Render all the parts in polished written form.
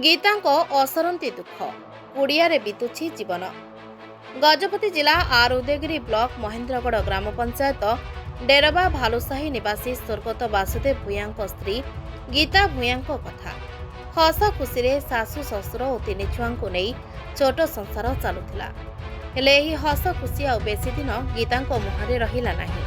ଗୀତାଙ୍କ ଅସରନ୍ତି ଦୁଃଖ କୁଡ଼ିଆରେ ବିତୁଛି ଜୀବନ। ଗଜପତି ଜିଲ୍ଲା ଆର୍ ଉଦୟଗିରି ବ୍ଲକ ମହେନ୍ଦ୍ରଗଡ଼ ଗ୍ରାମ ପଞ୍ଚାୟତ ଡେରବା ଭାଲୁସାହି ନିବାସୀ ସ୍ୱର୍ଗତ ବାସୁଦେବ ଭୂୟାଙ୍କ ସ୍ତ୍ରୀ ଗୀତା ଭୂୟାଙ୍କ କଥା। ହସ ଖୁସିରେ ଶାଶୁ ଶ୍ୱଶୁର ଓ ତିନି ଛୁଆଙ୍କୁ ନେଇ ଛୋଟ ସଂସାର ଚାଲୁଥିଲା। ହେଲେ ଏହି ହସ ଖୁସି ଆଉ ବେଶୀ ଦିନ ଗୀତାଙ୍କ ମୁହଁରେ ରହିଲା ନାହିଁ।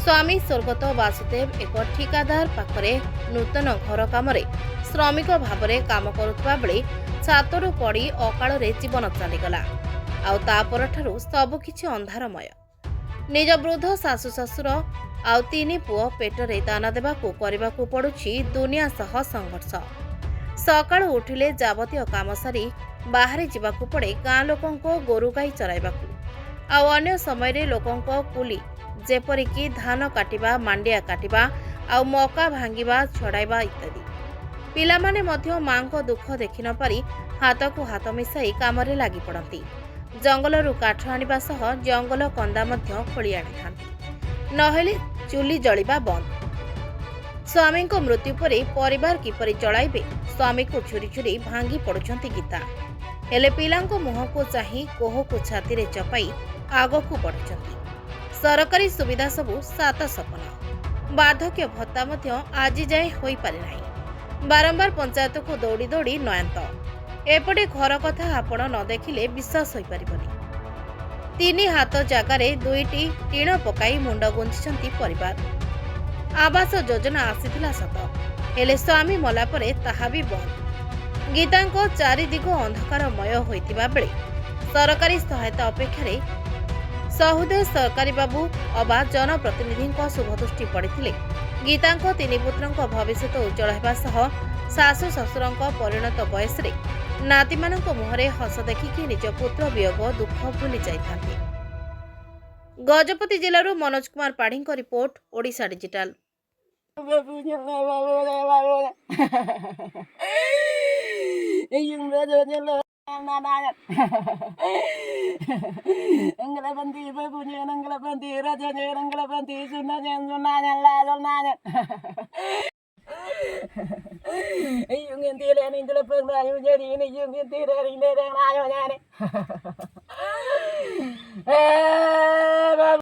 ସ୍ୱାମୀ ସ୍ୱର୍ଗତ ବାସୁଦେବ ଏକ ଠିକାଦାର ପାଖରେ ନୂତନ ଘର କାମରେ ଶ୍ରମିକ ଭାବରେ କାମ କରୁଥିବା ବେଳେ ଛାତରୁ ପଡ଼ି ଅକାଳରେ ଜୀବନ ଚାଲିଗଲା। ଆଉ ତା ପରଠାରୁ ସବୁକିଛି ଅନ୍ଧାରମୟ। ନିଜ ବୃଦ୍ଧ ଶାଶୁ ଶ୍ୱଶୁର ଆଉ ତିନି ପୁଅ ପେଟରେ ଦାନା ଦେବାକୁ କରିବାକୁ ପଡୁଛି ଦୁନିଆ ସହ ସଂଘର୍ଷ। ସକାଳୁ ଉଠିଲେ ଯାବତୀୟ କାମ ସାରି ବାହାରି ଯିବାକୁ ପଡ଼େ ଗାଁ ଲୋକଙ୍କ ଗୋରୁ ଗାଈ ଚରାଇବାକୁ। ଆଉ ଅନ୍ୟ ସମୟରେ ଲୋକଙ୍କ କୁଲି ଯେପରିକି ଧାନ କାଟିବା, ମାଣ୍ଡିଆ କାଟିବା ଆଉ ମକା ଭାଙ୍ଗିବା, ଛଡ଼ାଇବା ଇତ୍ୟାଦି। ପିଲାମାନେ ମଧ୍ୟ ମାଙ୍କ ଦୁଃଖ ଦେଖି ନ ପାରି ହାତକୁ ହାତ ମିଶାଇ କାମରେ ଲାଗି ପଡ଼ନ୍ତି। ଜଙ୍ଗଲରୁ କାଠ ଆଣିବା ସହ ଜଙ୍ଗଲ କନ୍ଦା ମଧ୍ୟ ଖୋଳି ଆଣିଥାନ୍ତି। ନହେଲେ ଚୁଲି ଜଳିବା ବନ୍ଦ। ସ୍ୱାମୀଙ୍କ ମୃତ୍ୟୁ ପରେ ପରିବାର କିପରି ଚଳାଇବେ, ସ୍ୱାମୀକୁ ଛୁରୀ ଛୁରୀ ଭାଙ୍ଗି ପଡ଼ୁଛନ୍ତି ଗୀତା। ହେଲେ ପିଲାଙ୍କ ମୁହଁକୁ ଚାହିଁ କୋହକୁ ଛାତିରେ ଚପାଇ ଆଗକୁ ବଢ଼ୁଛନ୍ତି। ସରକାରୀ ସୁବିଧା ସବୁ ସାତ ସପନ। ବାର୍ଦ୍ଧକ୍ୟ ଭତ୍ତା ମଧ୍ୟ ଆଜି ଯାଏଁ ହୋଇପାରି ନାହିଁ। ବାରମ୍ବାର ପଞ୍ଚାୟତକୁ ଦୌଡ଼ି ଦୌଡ଼ି ନୟାନ୍ତ। ଏପଟେ ଘର କଥା ଆପଣ ନ ଦେଖିଲେ ବିଶ୍ୱାସ ହୋଇପାରିବନି। 3 ହାତ ଜାଗାରେ 2ଟି ଟିଣ ପକାଇ ମୁଣ୍ଡ ଗୁଞ୍ଜିଛନ୍ତି ପରିବାର। ଆବାସ ଯୋଜନା ଆସିଥିଲା ସତ, ହେଲେ ସ୍ୱାମୀ ମଲା ପରେ ତାହା ବି ବନ୍ଦ। ଗୀତାଙ୍କ ଚାରିଦିଗ ଅନ୍ଧକାରମୟ ହୋଇଥିବା ବେଳେ ସରକାରୀ ସହାୟତା ଅପେକ୍ଷାରେ ସହୁଦେ ସରକାରୀ ବାବୁ ଅବା ଜନପ୍ରତିନିଧିଙ୍କ ଶୁଭଦୃଷ୍ଟି ପଡ଼ିଥିଲେ ଗୀତାଙ୍କ 3 ପୁତ୍ରଙ୍କ ଭବିଷ୍ୟତ ଉଜ୍ଜଳ ହେବା ସହ ଶାଶୁ ଶ୍ୱଶୁରଙ୍କ ପରିଣତ ବୟସରେ ନାତିମାନଙ୍କ ମୁହଁରେ ହସ ଦେଖିକି ନିଜ ପୁତ୍ର ବିୟୋଗ ଦୁଃଖ ଭୁଲି ଯାଇଥାନ୍ତି। ଗଜପତି ଜିଲ୍ଲାରୁ ମନୋଜ କୁମାର ପାଢ଼ୀଙ୍କ ରିପୋର୍ଟ, ଓଡ଼ିଶା ଡିଜିଟାଲ।